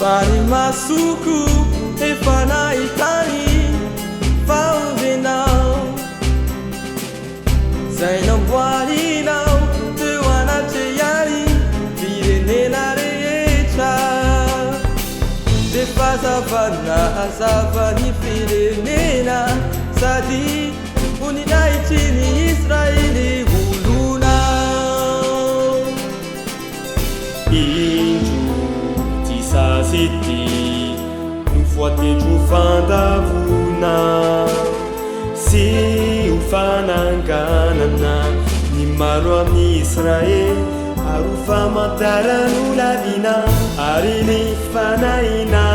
Fany masoko efa nahitany fahaomenao zay namboarinao teo anaty ihany firenena rehetra de fazavana hazava ny firenena sady voninahitry ny Israely olonao Sasity voatendro fandavona sy ho fananganana ny maro amin'ny Israely ary ho famantaran'olona liana ary ny fanahinana